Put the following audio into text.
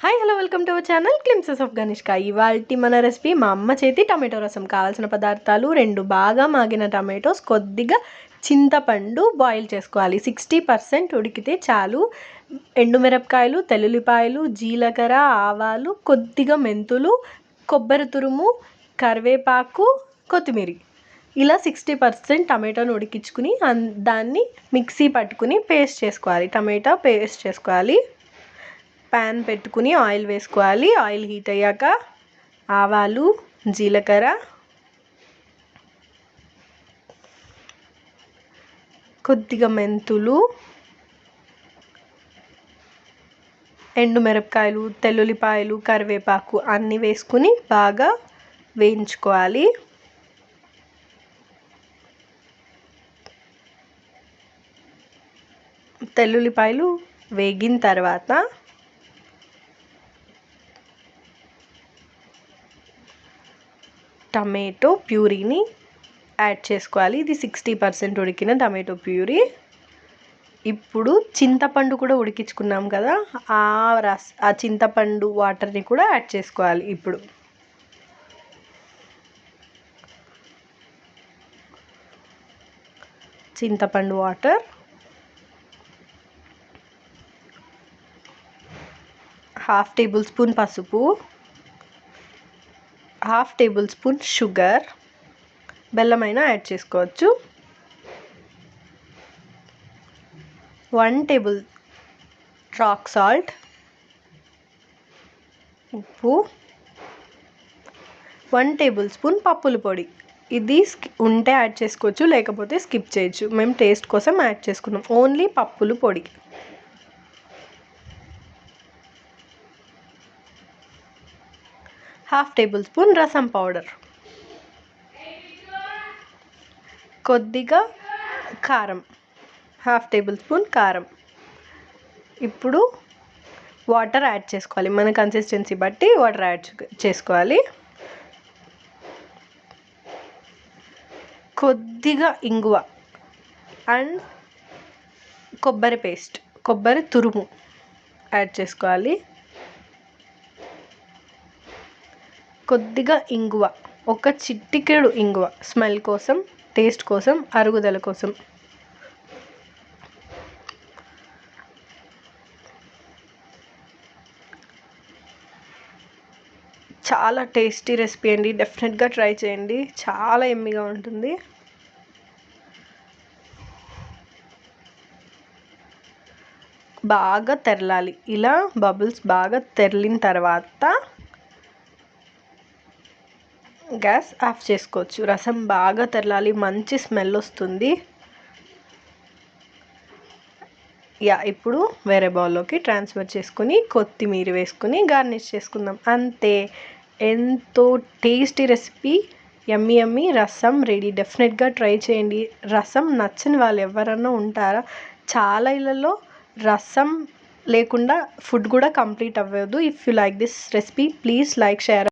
Hi hello welcome to our channel Glimpses of Ganishka. ఇవాల్టి మన recipe మా అమ్మ చేతి టమాటో రసం. కావాల్సిన పదార్థాలు 2 బాగా మాగిన టమాటోస్, కొద్దిగా చింతపండు బాయిల్ చేసుకోవాలి. 60% ఉడికితే చాలు. ఎండుమిరపకాయలు, తెల్లుల్లిపాయలు, జీలకర్ర, ఆవాలు, కొద్దిగా మెంతులు, కొబ్బరి తురుము, కరివేపాకు, కొత్తిమీర. ఇలా 60% టమాటోని ఉడికించుకుని దాన్ని మిక్సీ పట్టుకుని పేస్ట్ చేసుకోవాలి. టమాటా పేస్ట్ చేసుకోవాలి. ప్యాన్ పెట్టుకుని ఆయిల్ వేసుకోవాలి. ఆయిల్ హీట్ అయ్యాక ఆవాలు, జీలకర్ర, కొద్దిగా మెంతులు, ఎండుమిరపకాయలు, తెల్లుల్లిపాయలు, కరివేపాకు అన్నీ వేసుకుని బాగా వేయించుకోవాలి. తెల్లుల్లిపాయలు వేగిన తర్వాత టమాటో ప్యూరీని యాడ్ చేసుకోవాలి. ఇది 60% ఉడికిన టమాటో ప్యూరీ. ఇప్పుడు చింతపండు కూడా ఉడికించుకున్నాం కదా, ఆ చింతపండు వాటర్ని కూడా యాడ్ చేసుకోవాలి. ఇప్పుడు చింతపండు వాటర్, ½ టేబుల్ స్పూన్ పసుపు, ½ టేబుల్ స్పూన్ షుగర్, బెల్లమైనా యాడ్ చేసుకోవచ్చు, 1 టేబుల్ రాక్ సాల్ట్, ఉప్పు, 1 టేబుల్ స్పూన్ పప్పుల పొడి. ఇది ఉంటే యాడ్ చేసుకోవచ్చు, లేకపోతే స్కిప్ చేయొచ్చు. మేము టేస్ట్ కోసం యాడ్ చేసుకున్నాం. ఓన్లీ పప్పుల పొడి. ½ టేబుల్ స్పూన్ రసం పౌడర్, కొద్దిగా కారం, ½ టేబుల్ స్పూన్ కారం. ఇప్పుడు వాటర్ యాడ్ చేసుకోవాలి. మన కన్సిస్టెన్సీ బట్టి వాటర్ యాడ్ చేసుకోవాలి. కొద్దిగా ఇంగువ అండ్ కొబ్బరి పేస్ట్, కొబ్బరి తురుము యాడ్ చేసుకోవాలి. కొద్దిగా ఇంగువ, ఒక చిటికెడు ఇంగువ, స్మెల్ కోసం, టేస్ట్ కోసం, అరుగుదల కోసం. చాలా టేస్టీ రెసిపీ అండి, డెఫినెట్గా ట్రై చేయండి. చాలా ఎమ్మీగా ఉంటుంది. బాగా తెరలాలి. ఇలా బబుల్స్ బాగా తెరలిన తర్వాత గ్యాస్ ఆఫ్ చేసుకోవచ్చు. రసం బాగా తెరలాలి, మంచి స్మెల్ వస్తుంది. ఇప్పుడు వేరే బౌల్లోకి ట్రాన్స్ఫర్ చేసుకుని కొత్తిమీర వేసుకుని గార్నిష్ చేసుకుందాం. అంతే, ఎంతో టేస్టీ రెసిపీ, యమ్మీ యమ్మీ రసం రెడీ. డెఫినెట్గా ట్రై చేయండి. రసం నచ్చని వాళ్ళు ఎవరన్నా ఉంటారా? చాలా ఇళ్ళల్లో రసం లేకుండా ఫుడ్ కూడా కంప్లీట్ అవ్వదు. If you like this recipe, please like, share.